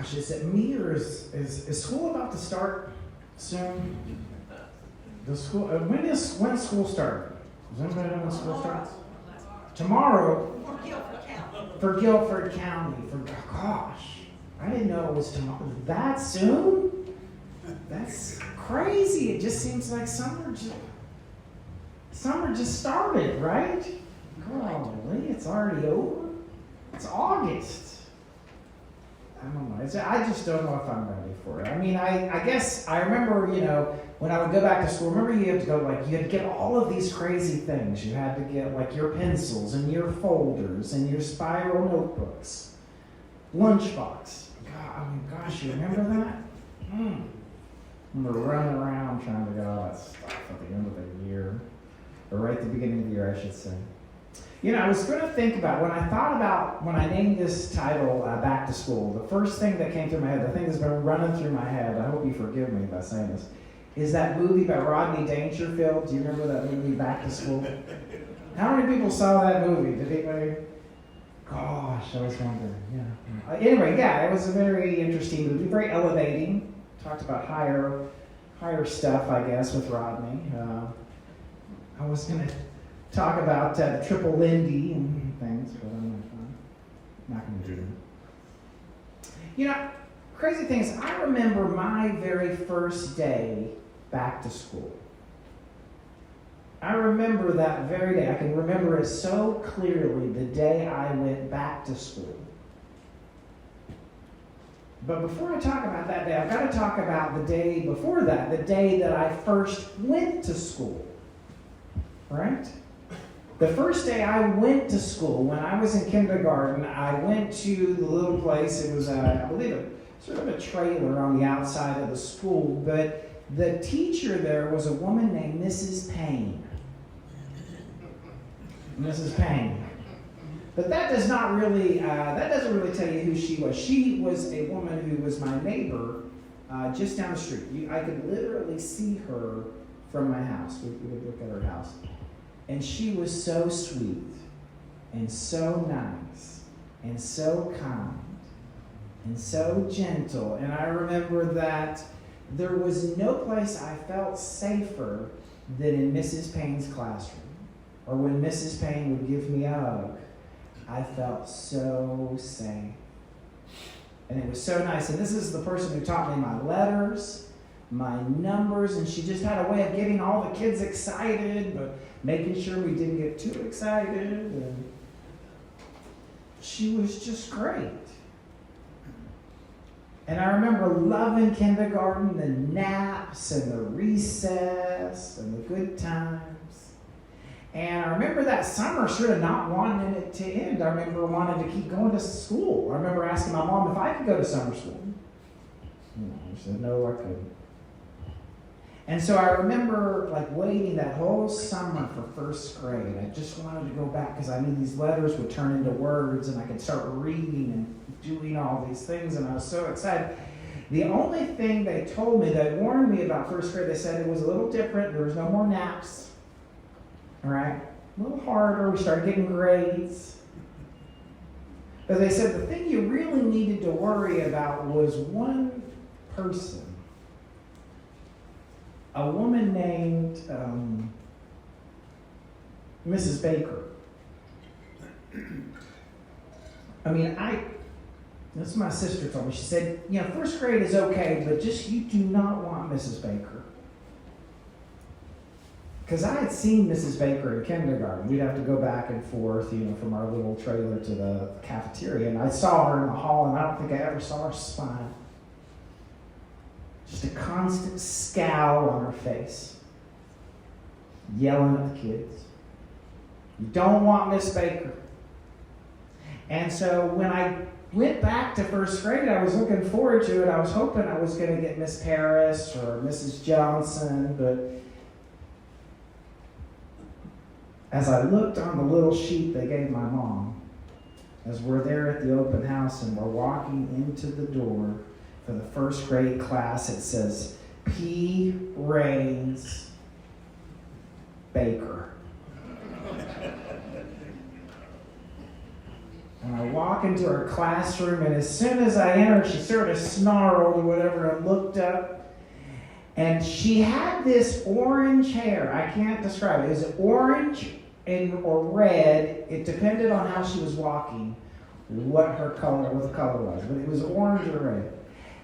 gosh, is it me or is school about to start soon? The school, when school start? Does anybody know when school starts? Tomorrow. For Guilford County. Gosh, I didn't know it was tomorrow. That soon? That's crazy. It just seems like summer just started, right? Golly, it's already over. It's August. I don't know. I just don't know if I'm ready for it. I mean, I guess I remember, when I would go back to school, remember you had to get all of these crazy things. You had to get like your pencils and your folders and your spiral notebooks, lunchbox. Gosh, you remember that? I remember running around trying to get all that stuff at the end of the year, or right at the beginning of the year, I should say. I was going to think about, when I named this title Back to School, the first thing that came through my head, the thing that's been running through my head, I hope you forgive me by saying this, is that movie by Rodney Dangerfield. Do you remember that movie, Back to School? How many people saw that movie? Did anybody? Gosh, I was wondering. Yeah. Anyway, yeah, it was a very interesting movie, very elevating. Talked about higher stuff, I guess, with Rodney. I was going to talk about Triple Lindy and things, but I'm not going to do that. Crazy thing is, I remember my very first day back to school. I remember that very day. I can remember it so clearly, the day I went back to school. But before I talk about that day, I've got to talk about the day before that, the day that I first went to school. Right? The first day I went to school, when I was in kindergarten, I went to the little place. It was, I believe, sort of a trailer on the outside of the school. But the teacher there was a woman named Mrs. Payne. Mrs. Payne. But that doesn't really tell you who she was. She was a woman who was my neighbor just down the street. I could literally see her from my house. We would look at her house. And she was so sweet and so nice and so kind and so gentle. And I remember that there was no place I felt safer than in Mrs. Payne's classroom. Or when Mrs. Payne would give me a hug, I felt so safe. And it was so nice. And this is the person who taught me my letters, my numbers, and she just had a way of getting all the kids excited, but making sure we didn't get too excited. And she was just great. And I remember loving kindergarten, the naps and the recess and the good times. And I remember that summer sort of not wanting it to end. I remember wanting to keep going to school. I remember asking my mom if I could go to summer school. She said, no, I couldn't. And so I remember waiting that whole summer for first grade. I just wanted to go back because I knew these letters would turn into words and I could start reading and doing all these things, and I was so excited. The only thing they told me that warned me about first grade, they said it was a little different. There was no more naps. All right? A little harder. We started getting grades. But they said the thing you really needed to worry about was one person. A woman named Mrs. Baker. This is my sister told me. She said, first grade is okay, but just you do not want Mrs. Baker. Because I had seen Mrs. Baker in kindergarten. We'd have to go back and forth, from our little trailer to the cafeteria. And I saw her in the hall, and I don't think I ever saw her smile. Just a constant scowl on her face. Yelling at the kids. You don't want Miss Baker. And so when I went back to first grade, I was looking forward to it. I was hoping I was going to get Miss Paris or Mrs. Johnson, but as I looked on the little sheet they gave my mom, as we're there at the open house and we're walking into the door for the first grade class, it says, P. Raines Baker. And I walk into her classroom, and as soon as I enter, she sort of snarled or whatever and looked up. And she had this orange hair. I can't describe it. It was orange or red. It depended on how she was walking, what the color was. But it was orange or red.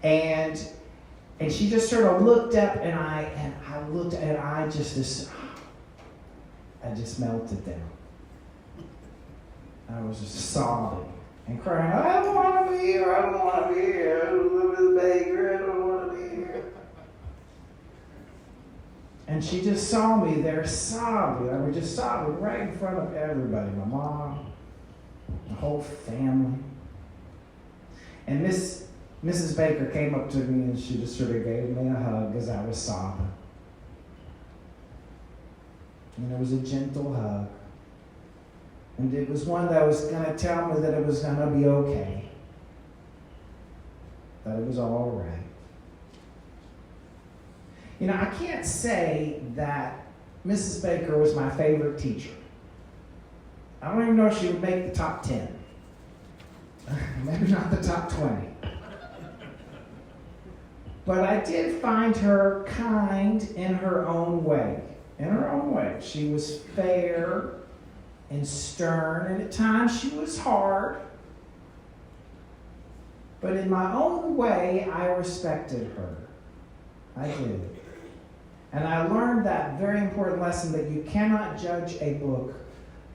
And she just sort of looked up, and I looked, and I just melted down. I was just sobbing and crying, I don't want to be here, I don't want to be here, I don't live with Baker, I don't want to be here. And she just saw me there sobbing. I was just sobbing right in front of everybody, my mom, the whole family. And Mrs. Baker came up to me and she just sort of gave me a hug as I was sobbing. And it was a gentle hug. And it was one that was going to tell me that it was going to be okay. That it was all right. You know, I can't say that Mrs. Baker was my favorite teacher. I don't even know if she would make the top 10. Maybe not the top 20. But I did find her kind in her own way. In her own way. She was fair and stern, and at times she was hard. But in my own way, I respected her. I did. And I learned that very important lesson that you cannot judge a book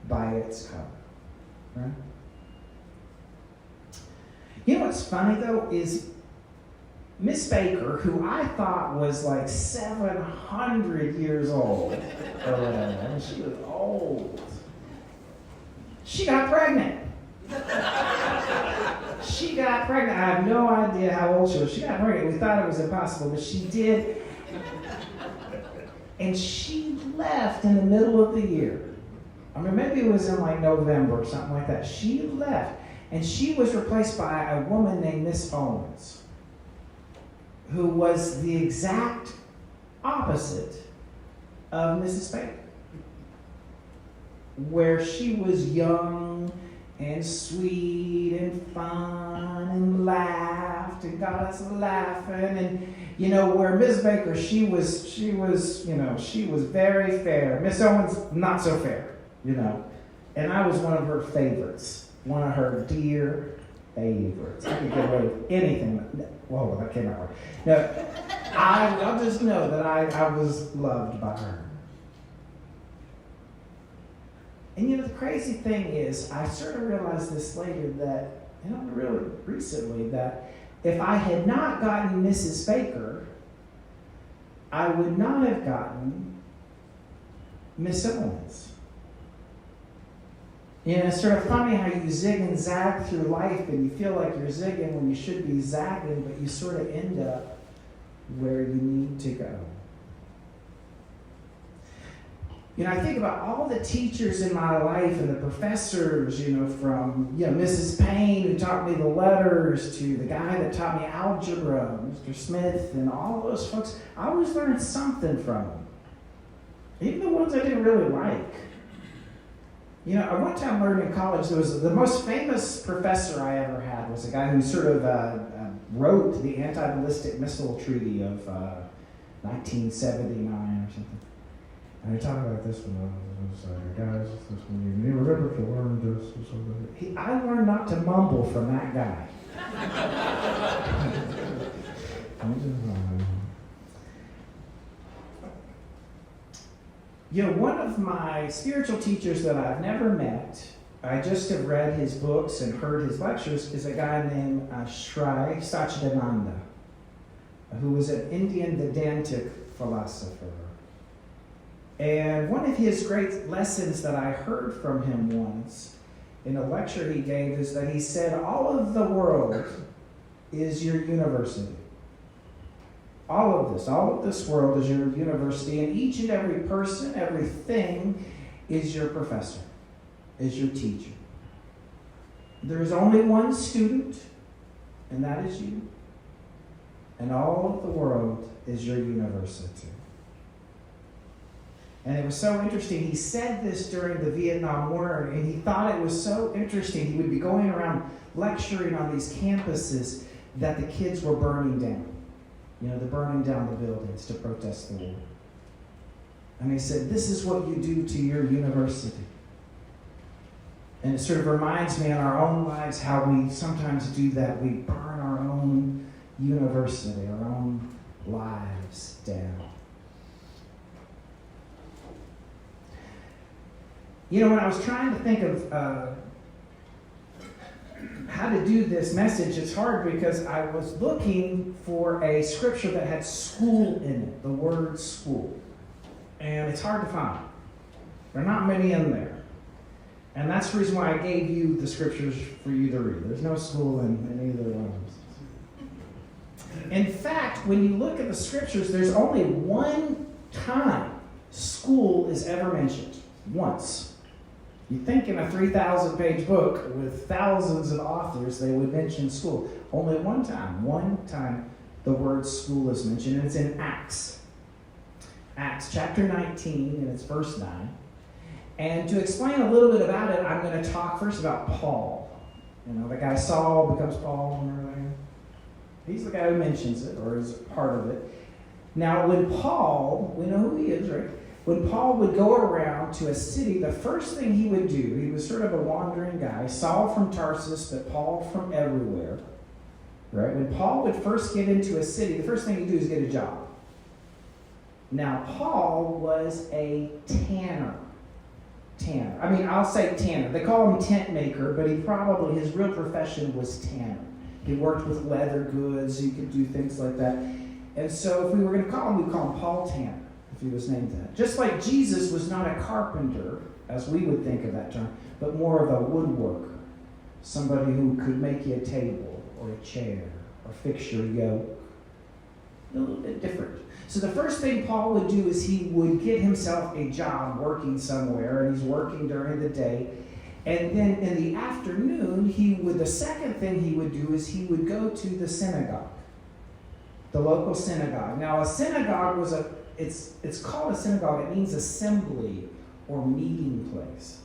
by its cover. Right? You know what's funny, though, is Miss Baker, who I thought was like 700 years old, or whatever, I mean, she was old. She got pregnant. She got pregnant. I have no idea how old she was. She got pregnant. We thought it was impossible, but she did. And she left in the middle of the year. I mean, maybe it was in like November or something like that. She left. And she was replaced by a woman named Miss Owens, who was the exact opposite of Mrs. Baker. Where she was young and sweet and fun and laughed and got us laughing, and you know, where Miss Baker, she was very fair. Miss Owens, not so fair, you know. And I was one of her favorites, one of her dear favorites. I could get away with anything. Whoa, that came out right. No, I'll just know that I was loved by her. And you know, the crazy thing is, I sort of realized this later that, you know, really recently, that if I had not gotten Mrs. Baker, I would not have gotten Miss Owens. You know, it's sort of funny how you zig and zag through life and you feel like you're zigging when you should be zagging, but you sort of end up where you need to go. You know, I think about all the teachers in my life and the professors, you know, from, you know, Mrs. Payne, who taught me the letters, to the guy that taught me algebra, Mr. Smith, and all those folks. I always learned something from them. Even the ones I didn't really like. You know, I one time learned in college, there was the most famous professor I ever had was a guy who sort of wrote the Anti-Ballistic Missile Treaty of 1979 or something. And I talked about this one. I was guys, this one, you remember to learn this or something. I learned not to mumble from that guy. You know, one of my spiritual teachers that I've never met, I just have read his books and heard his lectures, is a guy named Sri Satchidananda, who was an Indian Vedantic philosopher. And one of his great lessons that I heard from him once in a lecture he gave is that he said, all of the world is your university. All of this world is your university, and each and every person, everything is your professor, is your teacher. There is only one student, and that is you. And all of the world is your university. And it was so interesting. He said this during the Vietnam War, and he thought it was so interesting. He would be going around lecturing on these campuses that the kids were burning down. They're burning down the buildings to protest the war. And he said, this is what you do to your university. And it sort of reminds me in our own lives how we sometimes do that. We burn our own university, our own lives down. When I was trying to think of how to do this message, it's hard because I was looking for a scripture that had school in it, the word school. And it's hard to find. There are not many in there. And that's the reason why I gave you the scriptures for you to read. There's no school in either one of them. In fact, when you look at the scriptures, there's only one time school is ever mentioned. Once. You think in a 3,000-page book with thousands of authors, they would mention school. Only one time the word school is mentioned, and it's in Acts. Acts chapter 19, and it's verse 9. And to explain a little bit about it, I'm going to talk first about Paul. The guy Saul becomes Paul and everything. He's the guy who mentions it, or is part of it. Now, when Paul, we know who he is, right? When Paul would go around to a city, the first thing he would do, he was sort of a wandering guy, Saul from Tarsus, but Paul from everywhere, right? When Paul would first get into a city, the first thing he'd do is get a job. Now, Paul was a tanner. I'll say tanner. They call him tent maker, but his real profession was tanner. He worked with leather goods, he could do things like that. And so if we were going to call him, we'd call him Paul Tanner, if he was named that. Just like Jesus was not a carpenter, as we would think of that term, but more of a woodworker. Somebody who could make you a table or a chair or fix your yoke. A little bit different. So the first thing Paul would do is he would get himself a job working somewhere, and he's working during the day. And then in the afternoon, the second thing he would do is he would go to the synagogue, the local synagogue. Now, a synagogue it's called a synagogue. It means assembly or meeting place.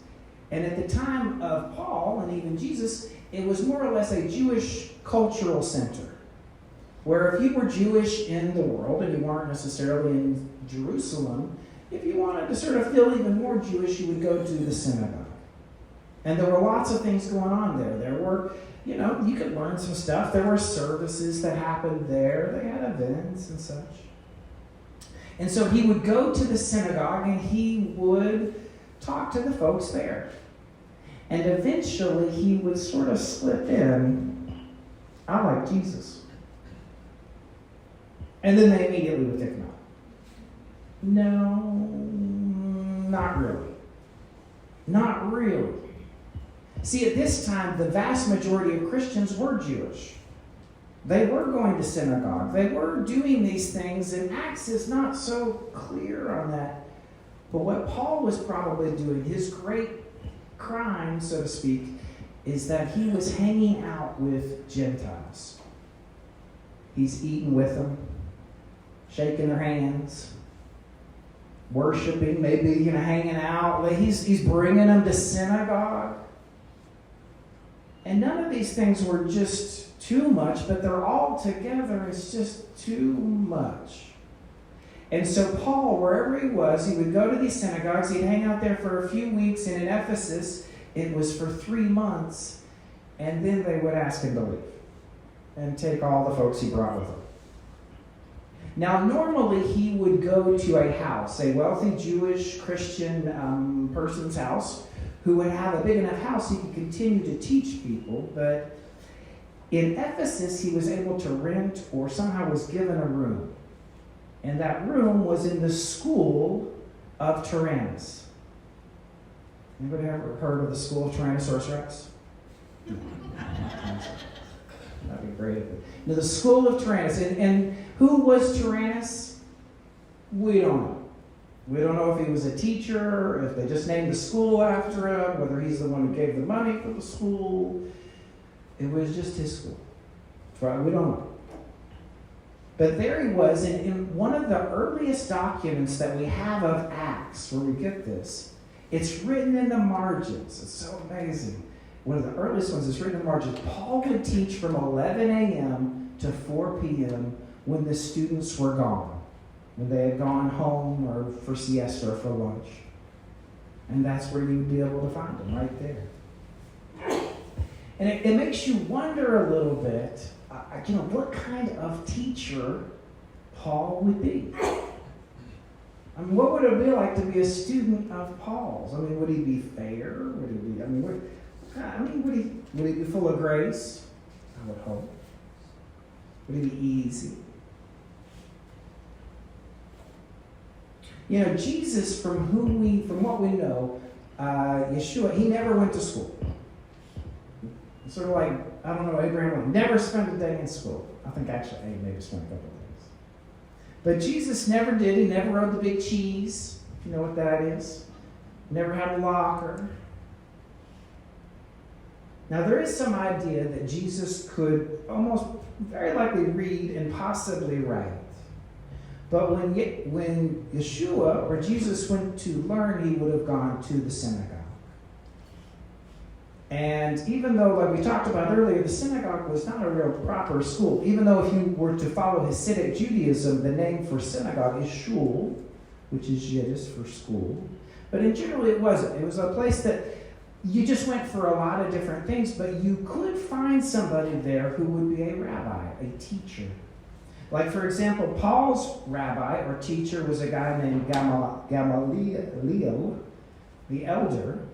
And at the time of Paul and even Jesus, it was more or less a Jewish cultural center, where if you were Jewish in the world and you weren't necessarily in Jerusalem, if you wanted to sort of feel even more Jewish, you would go to the synagogue. And there were lots of things going on there. There were, you could learn some stuff. There were services that happened there. They had events and such. And so he would go to the synagogue and he would talk to the folks there. And eventually he would sort of slip in, I like Jesus. And then they immediately would think, no, not really. Not really. See, at this time, the vast majority of Christians were Jewish. They were going to synagogue. They were doing these things, and Acts is not so clear on that. But what Paul was probably doing, his great crime, so to speak, is that he was hanging out with Gentiles. He's eating with them, shaking their hands, worshiping, maybe hanging out. He's bringing them to synagogue. And none of these things were just too much, but they're all together. It's just too much. And so Paul, wherever he was, he would go to these synagogues. He'd hang out there for a few weeks. And in Ephesus, it was for 3 months. And then they would ask him to leave and take all the folks he brought with him. Now, normally he would go to a house, a wealthy Jewish Christian person's house, who would have a big enough house he could continue to teach people. But in Ephesus, he was able to rent or somehow was given a room. And that room was in the school of Tyrannus. Anybody ever heard of the school of Tyrannosaurus Rex? That'd be great. Now, the school of Tyrannus. And who was Tyrannus? We don't know. We don't know if he was a teacher, or if they just named the school after him, whether he's the one who gave the money for the school. It was just his school. We don't know. But there he was, and in one of the earliest documents that we have of Acts, where we get this, it's written in the margins. It's so amazing. One of the earliest ones is written in the margins. Paul would teach from 11 a.m. to 4 p.m. when the students were gone, when they had gone home or for siesta or for lunch. And that's where you would be able to find him, right there. And it makes you wonder a little bit, what kind of teacher Paul would be. I mean, what would it be like to be a student of Paul's? I mean, would he be fair? Would he be? Would he be full of grace? I would hope. Would he be easy? Jesus, from what we know, Yeshua, he never went to school. Sort of like, I don't know, Abraham Lincoln never spent a day in school. I think actually he maybe spent a couple of days. But Jesus never did. He never rode the big cheese, if you know what that is. Never had a locker. Now there is some idea that Jesus could almost very likely read and possibly write. But when Yeshua or Jesus went to learn, he would have gone to the synagogue. And even though, like we talked about earlier, the synagogue was not a real proper school, even though if you were to follow Hasidic Judaism, the name for synagogue is shul, which is Yiddish for school. But in general, it wasn't. It was a place that you just went for a lot of different things, but you could find somebody there who would be a rabbi, a teacher. Like, for example, Paul's rabbi or teacher was a guy named Gamaliel, the elder,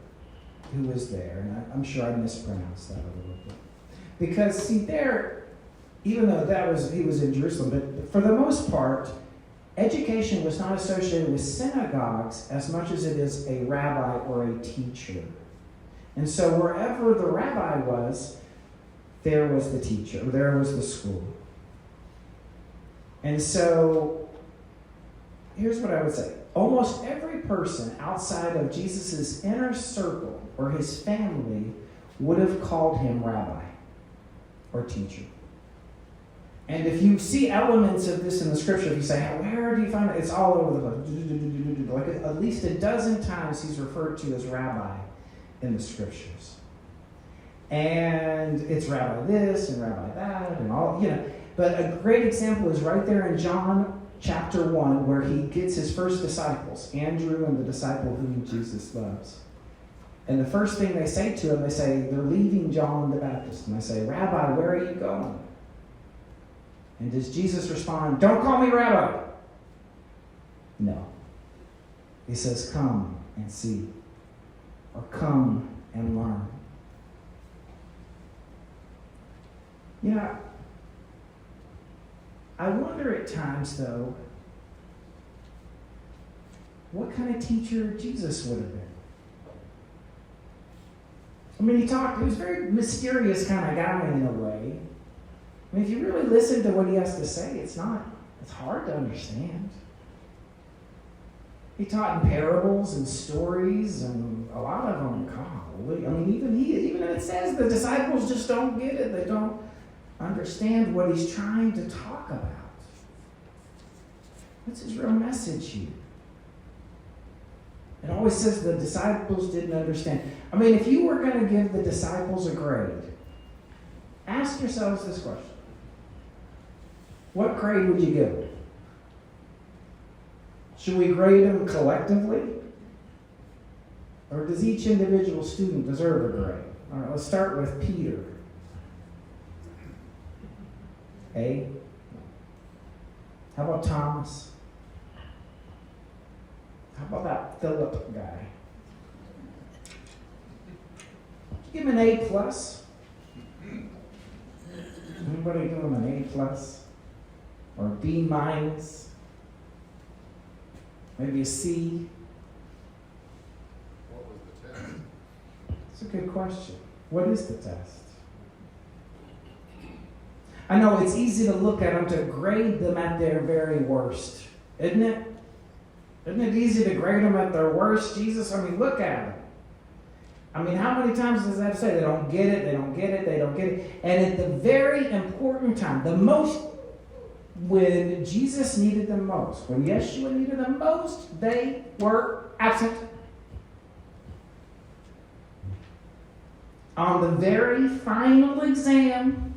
who was there. And I'm sure I mispronounced that a little bit. Because, see, there, even though he was in Jerusalem, but for the most part, education was not associated with synagogues as much as it is a rabbi or a teacher. And so wherever the rabbi was, there was the teacher, there was the school. And so, here's what I would say. Almost every person outside of Jesus' inner circle or his family would have called him rabbi or teacher. And if you see elements of this in the scripture, if you say, where do you find it? It's all over the place. Like at least a dozen times he's referred to as rabbi in the scriptures. And it's rabbi this and rabbi that and all, But a great example is right there in John chapter 1, where he gets his first disciples, Andrew and the disciple whom Jesus loves. And the first thing they say to him, they're leaving John the Baptist. And they say, Rabbi, where are you going? And does Jesus respond, don't call me Rabbi? No. He says, come and see. Or come and learn. I wonder at times, though, what kind of teacher Jesus would have been. I mean, he was a very mysterious kind of guy in a way. I mean, if you really listen to what he has to say, it's hard to understand. He taught in parables and stories, and a lot of them, golly. I mean, even if it says the disciples just don't get it, they don't understand what he's trying to talk about. What's his real message here? It always says the disciples didn't understand. I mean, if you were going to give the disciples a grade, ask yourselves this question. What grade would you give them? Should we grade them collectively? Or does each individual student deserve a grade? All right, let's start with Peter. A. How about Thomas? How about that Philip guy? Give him an A+. Anybody give him an A+? Or a B-? Maybe a C? What was the test? That's a good question. What is the test? I know it's easy to look at them, to grade them at their very worst, isn't it? Isn't it easy to grade them at their worst? Jesus, I mean, look at them. I mean, how many times does that say? They don't get it, they don't get it, they don't get it. And at the very important time, the when Jesus needed them most, when Yeshua needed them most, they were absent. On the very final exam,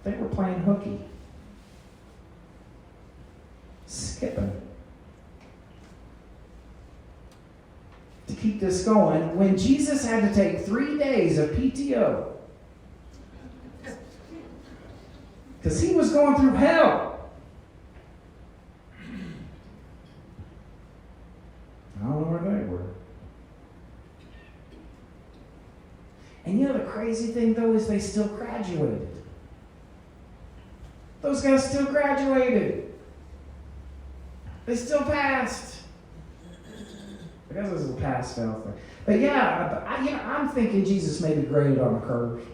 they were playing hooky, skipping. To keep this going, when Jesus had to take 3 days of PTO, because he was going through hell. I don't know where they were. And you know the crazy thing, though, is they still graduated. Those guys still graduated. They still passed. I guess this is a pass-fail thing. But yeah, I'm thinking Jesus maybe graded on a curve.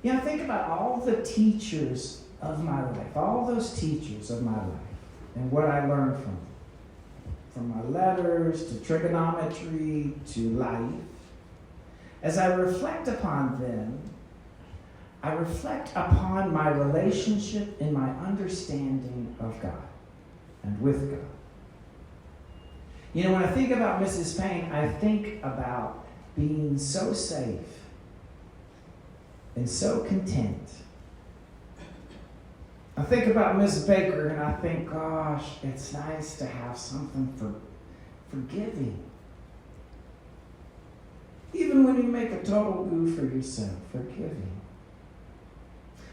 Yeah, think about all the teachers of my life, all those teachers of my life, and what I learned from them. From my letters to trigonometry to life. As I reflect upon them, I reflect upon my relationship and my understanding of God and with God. You know, when I think about Mrs. Payne, I think about being so safe and so content. I think about Miss Baker and I think, gosh, it's nice to have something for forgiving. Even when you make a total goof for yourself, forgiving.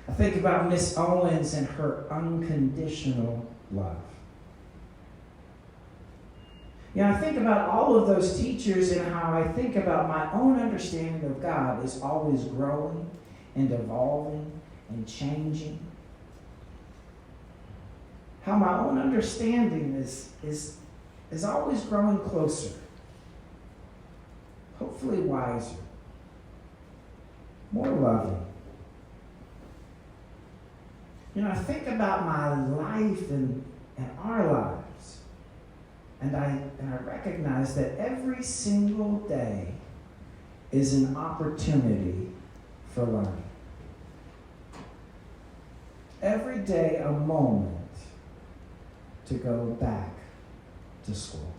I think about Miss Owens and her unconditional love. I think about all of those teachers and how I think about my own understanding of God is always growing and evolving and changing. How my own understanding is always growing closer, hopefully wiser, more loving. I think about my life and our lives, and I recognize that every single day is an opportunity for learning. Every day a moment to go back to school.